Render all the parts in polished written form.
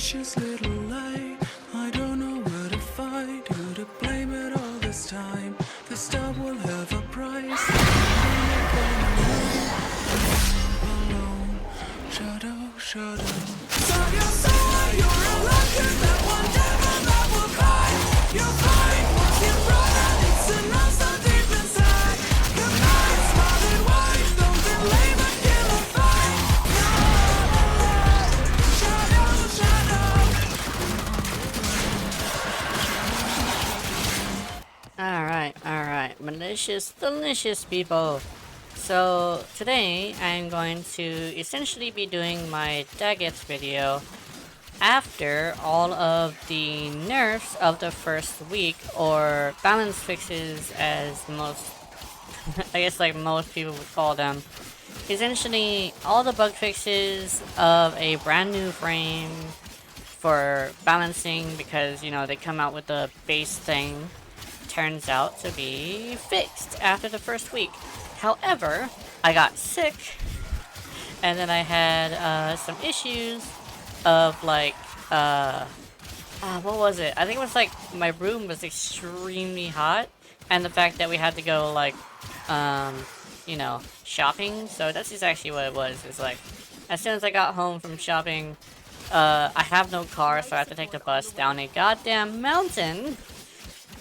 precious little light. I don't know where to find, who to blame it all this time. The stuff will have a price. Alone, shadow, shadow. So you say you're reluctant that one day my love will cry. You'll find once you brought out, it's to know so deep inside. Good night, smiling white, don't delay but kill a fight. Shadow, shadow. Alright, malicious, delicious people. So, today I'm going to essentially be doing my Dagath video after all of the nerfs of the first week, or balance fixes as most, I guess like most people would call them. Essentially, all the bug fixes of a brand new frame for balancing, because, you know, they come out with the base thing, turns out to be fixed after the first week. However, I got sick, and then I had some issues of like, what was it? I think it was like my room was extremely hot, and the fact that we had to go like, you know, shopping. So that's just actually what it was. It's like, as soon as I got home from shopping, I have no car, so I have to take the bus down a goddamn mountain.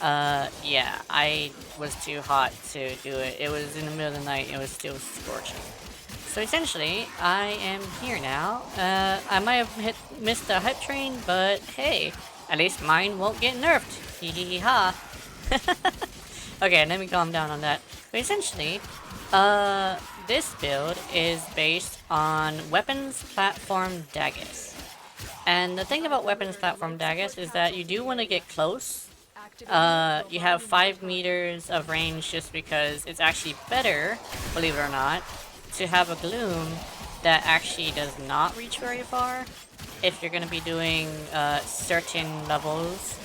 Yeah, I was too hot to do it. It was in the middle of the night, it was still scorching. So essentially, I am here now. I might have missed the hype train, but hey, at least mine won't get nerfed. Hee hee hee ha. Okay, let me calm down on that. But essentially, this build is based on Weapons Platform Dagath. And the thing about Weapons Platform Dagath is that you do want to get close. You have 5 meters of range just because it's actually better, believe it or not, to have a gloom that actually does not reach very far if you're going to be doing certain levels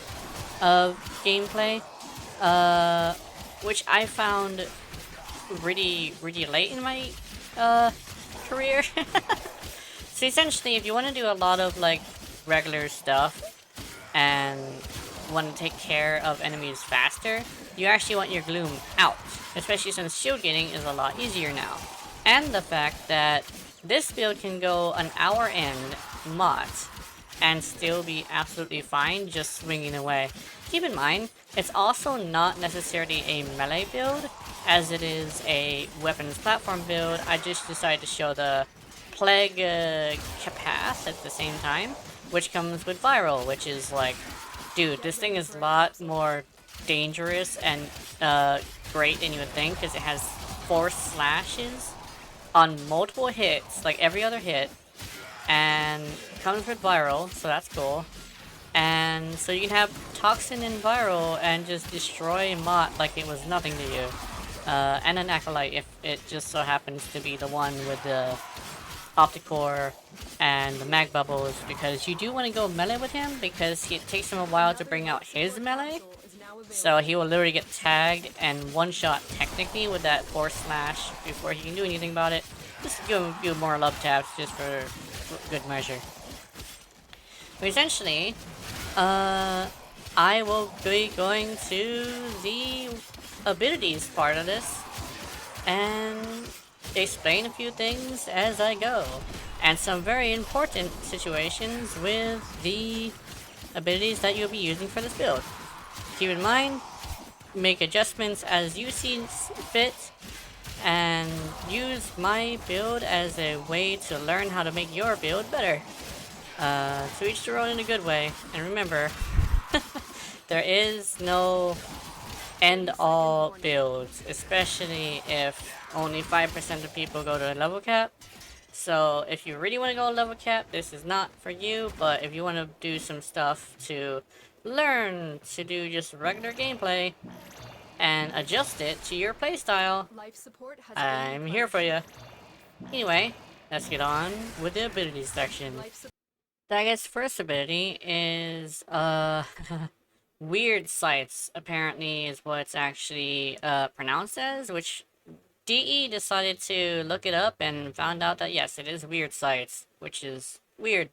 of gameplay, which I found really late in my career. So essentially, if you want to do a lot of like regular stuff and want to take care of enemies faster, you actually want your gloom out, especially since shield getting is a lot easier now. And the fact that this build can go an hour end mod and still be absolutely fine just swinging away. Keep in mind, it's also not necessarily a melee build, as it is a weapons platform build. I just decided to show the plague capac at the same time, which comes with viral, which is like, dude, this thing is a lot more dangerous and great than you would think, because it has 4 slashes on multiple hits, like every other hit, and comes with viral, so that's cool. And so you can have toxin and viral and just destroy Mott like it was nothing to you. And an acolyte if it just so happens to be the one with the opticore and the mag bubbles, because you do want to go melee with him because it takes him a while to bring out his melee. So he will literally get tagged and one-shot technically with that 4 slash before he can do anything about it. Just give him a few more love taps just for good measure. But essentially, I will be going to the abilities part of this and explain a few things as I go. And some very important situations with the abilities that you'll be using for this build. Keep in mind, make adjustments as you see fit, and use my build as a way to learn how to make your build better. To each their own in a good way. And remember, there is no end-all builds, especially if only 5% of people go to a level cap. So if you really want to go level cap, this is not for you, but if you want to do some stuff to learn to do just regular gameplay and adjust it to your playstyle, I'm here for you. Anyway, let's get on with the abilities section. Dagath's first ability is, Weird Sights, apparently is what it's actually, pronounced as, which DE decided to look it up and found out that yes, it is Weird Sights, which is weird.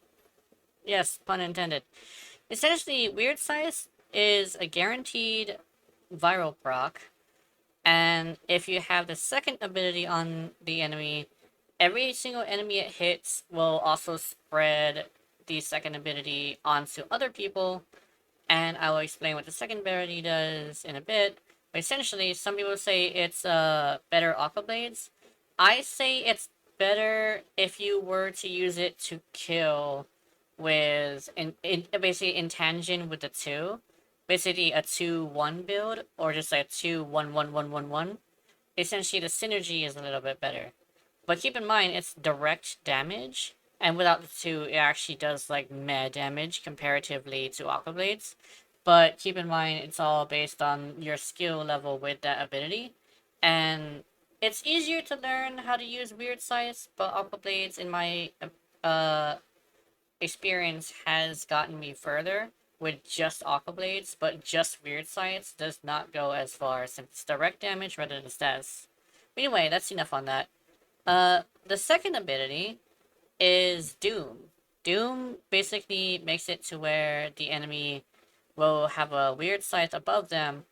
Yes, pun intended. Essentially, Weird Size is a guaranteed viral proc, and if you have the second ability on the enemy, every single enemy it hits will also spread the second ability onto other people, and I will explain what the second ability does in a bit. But essentially, some people say it's better Aqua Blades. I say it's better if you were to use it to kill with basically in tangent with the 2. Basically a 2-1 build, or just like a 2-1-1-1-1-1. Essentially the synergy is a little bit better. But keep in mind it's direct damage, and without the 2 it actually does like meh damage comparatively to Aqua Blades. But keep in mind it's all based on your skill level with that ability. And it's easier to learn how to use Weird Size, but Aqua Blades in my uh experience has gotten me further with just Aqua Blades, but just Weird Science does not go as far since it's direct damage rather than stats. Anyway, that's enough on that. The second ability is Doom. Doom basically makes it to where the enemy will have a weird sight above them,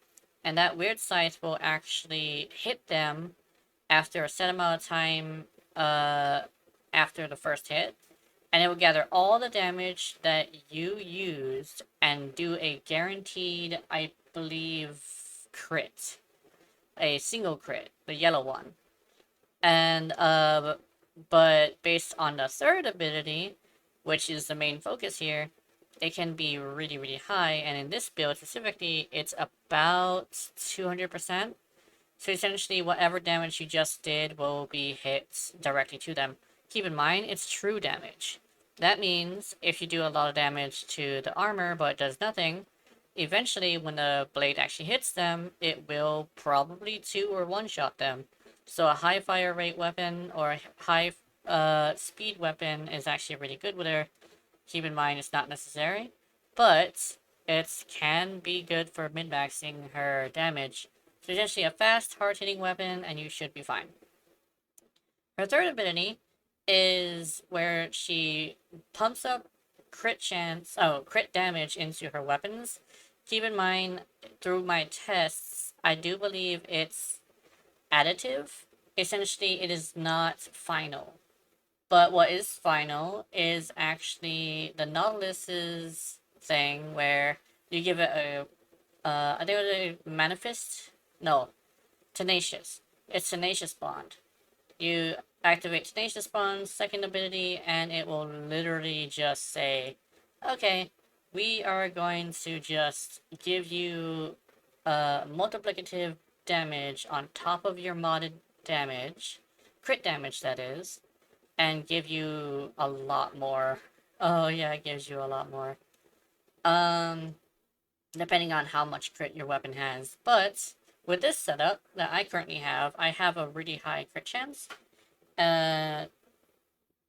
and that weird sight will actually hit them after a set amount of time after the first hit, and it will gather all the damage that you used and do a guaranteed, I believe, crit. A single crit, the yellow one. And, but based on the third ability, which is the main focus here, it can be really, really high, and in this build specifically, it's about 200%. So essentially, whatever damage you just did will be hit directly to them. Keep in mind, it's true damage. That means if you do a lot of damage to the armor but it does nothing, eventually when the blade actually hits them, it will probably 2 or 1-shot them. So a high fire rate weapon or a high speed weapon is actually really good with her. Keep in mind it's not necessary, but it can be good for min-maxing her damage. So essentially a fast, hard-hitting weapon, and you should be fine. Her third ability is where she pumps up crit damage into her weapons. Keep in mind, through my tests, I do believe it's additive. Essentially, it is not final. But what is final is actually the Nautilus's thing where you give it a, I think it was a Manifest? No, Tenacious. It's Tenacious Bond. You activate Tenacious Bond's second ability, and it will literally just say, okay, we are going to just give you multiplicative damage on top of your modded damage, crit damage that is, and give you a lot more. Oh yeah, it gives you a lot more. Depending on how much crit your weapon has. But with this setup that I currently have, I have a really high crit chance.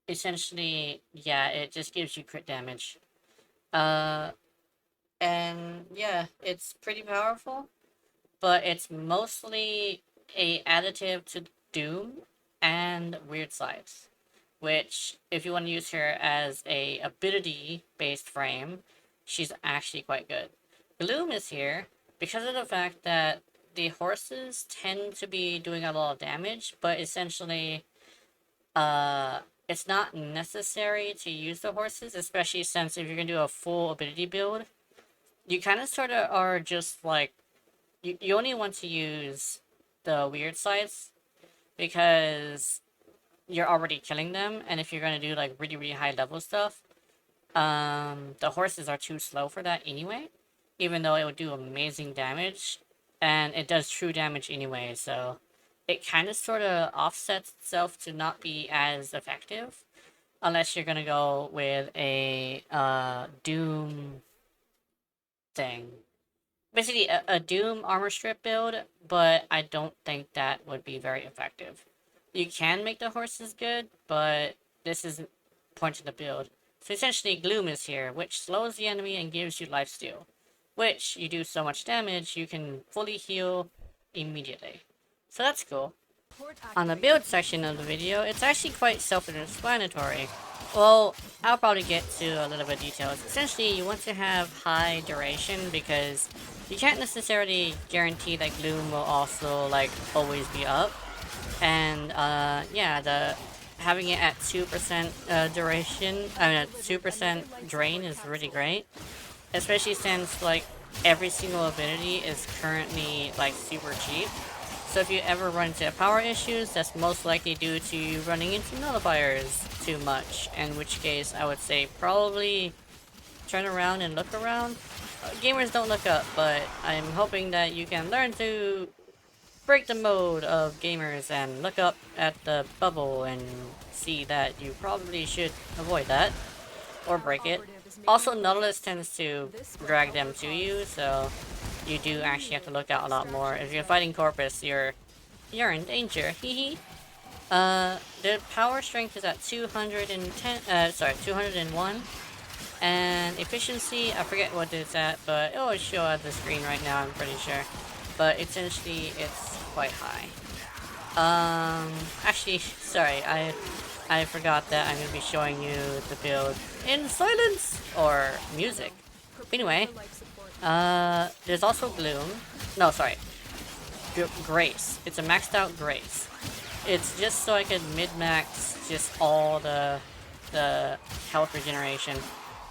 Essentially, yeah, it just gives you crit damage. And yeah, it's pretty powerful, but it's mostly a additive to Doom and Weird Sides, which, if you want to use her as a ability-based frame, she's actually quite good. Gloom is here because of the fact that the horses tend to be doing a lot of damage, but essentially, it's not necessary to use the horses, especially since if you're gonna do a full ability build, you kind of sort of are just like, you only want to use the weird sides because you're already killing them, and if you're gonna do like really, really high level stuff, the horses are too slow for that anyway, even though it would do amazing damage, and it does true damage anyway, so it kind of sort of offsets itself to not be as effective, unless you're gonna go with a Doom thing. Basically, a Doom armor strip build, but I don't think that would be very effective. You can make the horses good, but this isn't point of the build. So essentially, Gloom is here, which slows the enemy and gives you lifesteal. Which, you do so much damage, you can fully heal immediately. So that's cool. On the build section of the video, it's actually quite self-explanatory. Well, I'll probably get to a little bit of details. Essentially, you want to have high duration because you can't necessarily guarantee that Gloom will also like always be up. And yeah, the having it at 2% duration, I mean, at 2% drain is really great, especially since like every single ability is currently like super cheap. So if you ever run into power issues, that's most likely due to you running into nullifiers too much, in which case I would say probably turn around and look around. Gamers don't look up, but I'm hoping that you can learn to break the mode of gamers and look up at the bubble and see that you probably should avoid that or break it. Also, Nautilus tends to drag them to you, so you do actually have to look out a lot more. If you're fighting Corpus, you're in danger. Hehe. The power strength is at 210. Sorry, 201. And efficiency, I forget what it's at, but it will show at the screen right now, I'm pretty sure. But essentially, it's quite high. Actually, sorry, I forgot that I'm gonna be showing you the build in silence or music. Anyway, there's also Gloom. No, sorry, Grace. It's a maxed out Grace. It's just so I could mid-max just all the health regeneration.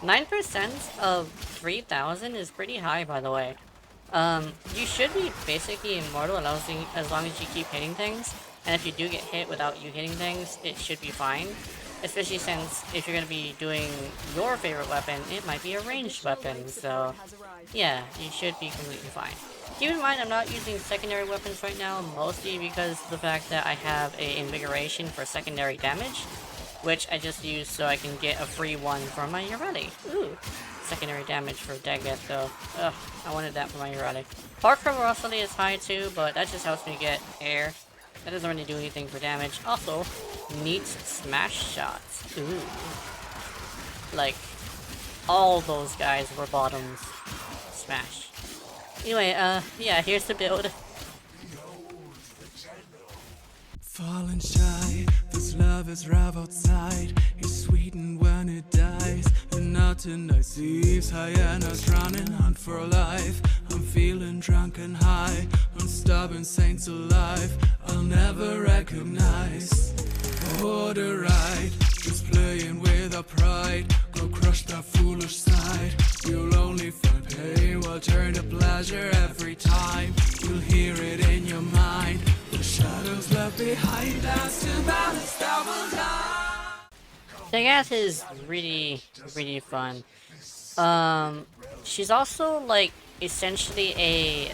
9% of 3,000 is pretty high, by the way. You should be basically immortal as long as you keep hitting things. And if you do get hit without you hitting things, it should be fine. Especially since if you're going to be doing your favorite weapon, it might be a ranged weapon. So, yeah, you should be completely fine. Keep in mind, I'm not using secondary weapons right now, mostly because of the fact that I have a invigoration for secondary damage, which I just use so I can get a free one for my Urali. Ooh, secondary damage for Dagath though. Ugh, I wanted that for my Urali. Park Ferocity is high too, but that just helps me get air. That doesn't really do anything for damage. Also, neat smash shots. Ooh. Like, all those guys were bottoms. Smash. Anyway, yeah, here's the build. Falling shy, this love is rough outside. It's sweetened when it dies. And nothing I see is hyenas running hunt for life. I'm feeling drunk and high, on stubborn saints alive. I'll never recognize or the right. Just playing with our pride. Go crush that foolish side. You'll only find pain while turn to pleasure every time. You'll hear it in your mind. The shadows left behind us to balance our life. Dagath is really, really fun. She's also like essentially a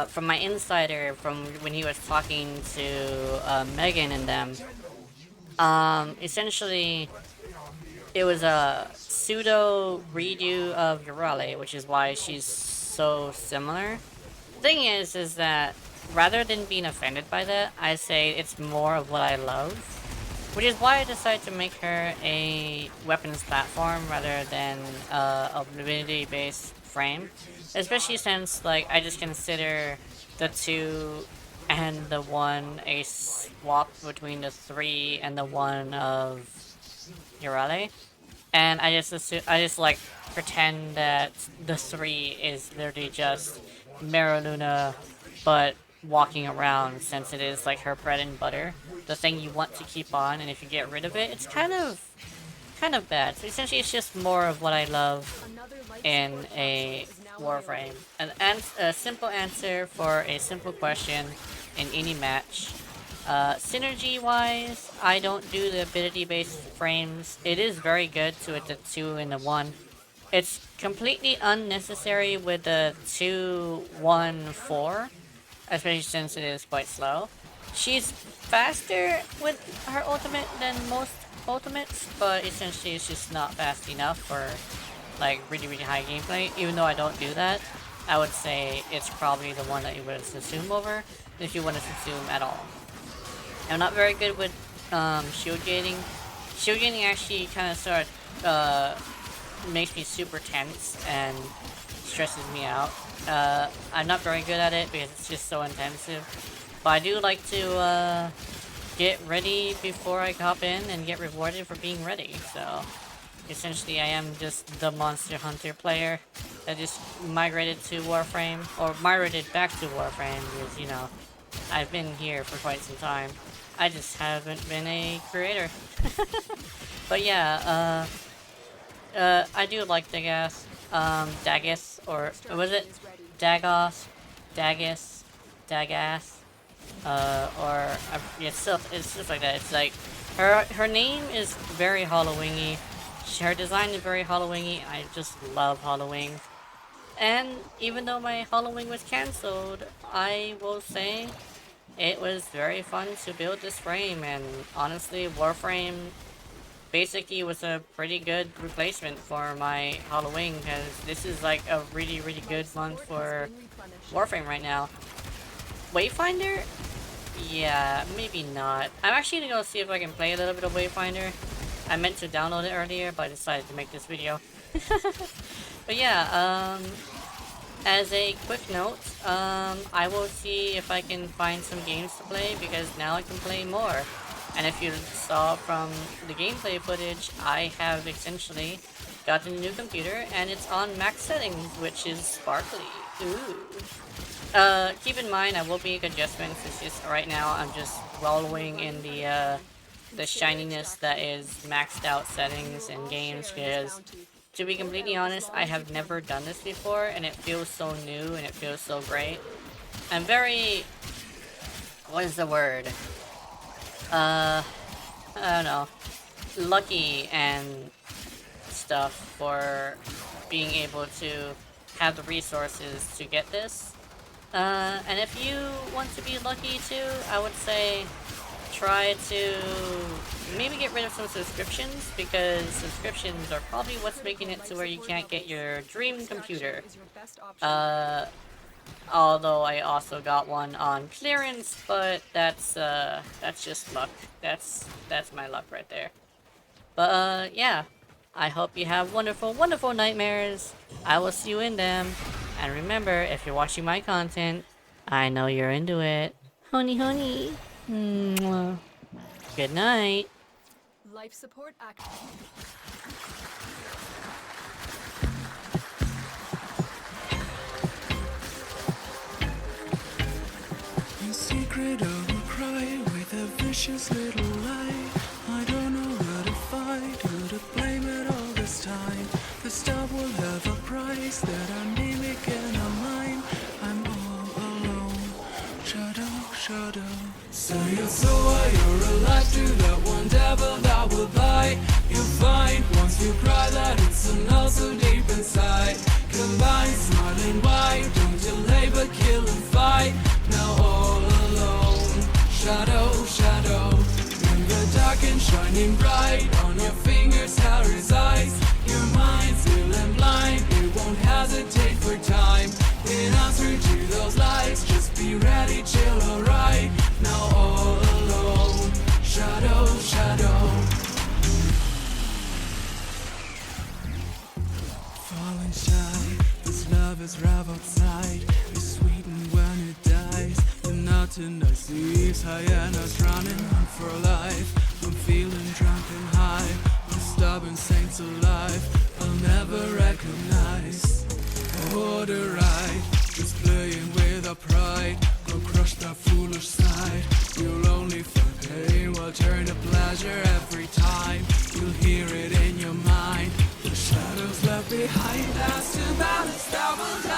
from my insider from when he was talking to Megan and them. Essentially, it was a pseudo redo of Urali, which is why she's so similar. Thing is that rather than being offended by that, I say it's more of what I love. Which is why I decided to make her a weapons platform rather than a ability-based frame. Especially since, like, I just consider the 2 and the 1 a swap between the 3 and the 1 of Urali. And I just like pretend that the 3 is literally just Maraluna, but walking around, since it is like her bread and butter, the thing you want to keep on, and if you get rid of it, it's kind of bad. So essentially, it's just more of what I love in a Warframe. A simple answer for a simple question in any match. Synergy-wise, I don't do the ability-based frames. It is very good to the 2 and the 1. It's completely unnecessary with the 2-1-4, especially since it is quite slow. She's faster with her ultimate than most ultimates, but essentially it's just not fast enough for like really, really high gameplay. Even though I don't do that, I would say it's probably the one that you would assume over if you want to assume at all. I'm not very good with shield gating. Shield gating actually kind of makes me super tense and stresses me out. I'm not very good at it because it's just so intensive. But I do like to get ready before I hop in and get rewarded for being ready. So essentially I am just the Monster Hunter player that just migrated to Warframe, or migrated back to Warframe because, you know, I've been here for quite some time. I just haven't been a creator. But yeah, I do like Dagath. Dagath, or was it Dagath? Dagath? Dagath? Yeah, it's stuff like that. It's like, her name is very Halloweeny. Her design is very Halloweeny. I just love Halloween. And even though my Halloween was cancelled, I will say it was very fun to build this frame, and honestly, Warframe basically was a pretty good replacement for my Halloween, because this is like a really, really good month for Warframe right now. Wayfinder? Yeah, maybe not. I'm actually gonna go see if I can play a little bit of Wayfinder. I meant to download it earlier, but I decided to make this video. But yeah, as a quick note, I will see if I can find some games to play, because now I can play more. And if you saw from the gameplay footage, I have essentially gotten a new computer, and it's on max settings, which is sparkly. Ooh. Keep in mind, I will make adjustments. It's just right now I'm just wallowing in the shininess that is maxed out settings in games, because to be completely honest, I have never done this before, and it feels so new and it feels so great. I'm very, what is the word? I don't know, lucky and stuff for being able to have the resources to get this. And if you want to be lucky too, I would say try to maybe get rid of some subscriptions, because subscriptions are probably what's making it to where you can't get your dream computer. Although I also got one on clearance, but that's just luck. That's my luck right there. But yeah, I hope you have wonderful, wonderful nightmares. I will see you in them. And remember, if you're watching my content, I know you're into it. Honey, honey. Mwah. Good night. Life support active. In secret I will cry with a vicious little lie. I don't know where to fight, who to blame it all this time. The star will have a price that I mimic and I mine. I'm all alone, shadow, shadow. So you're you're alive to that one devil that will bite. You'll find once you cry that it's an also deep inside. Combine smiling white, don't delay but kill and fight. Now all alone, shadow, shadow. In the dark and shining bright, on your fingers hell resides. Your mind's still and blind, it won't hesitate for time. In answer to those lights, just be ready, chill, alright. Now all alone, shadow, shadow. Falling shy, this love is rough outside. It's sweetened when it dies. The mountain I see hyenas running for life. I'm feeling drunk and high. I'm stubborn saints alive. I'll never recognize order right. Just playing with our pride. Go crush that foolish side. You'll only feel pain while turn to pleasure every time. You'll hear it in your mind. The shadows left behind us to balance that will die.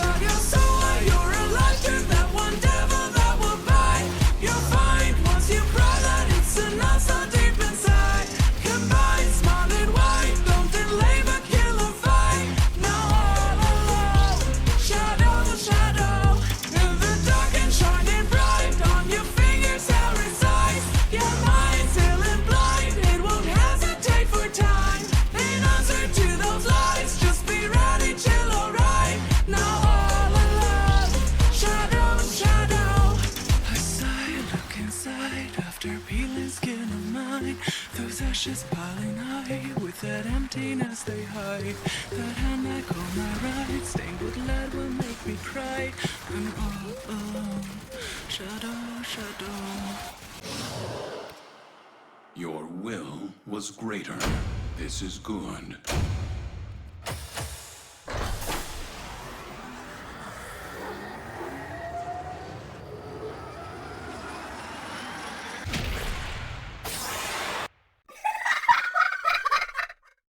Fire. ashes piling high, with that emptiness they hide. That hand that caught my right, stained with lead will make me cry. I'm all alone, shadow, shadow. Your will was greater. This is good.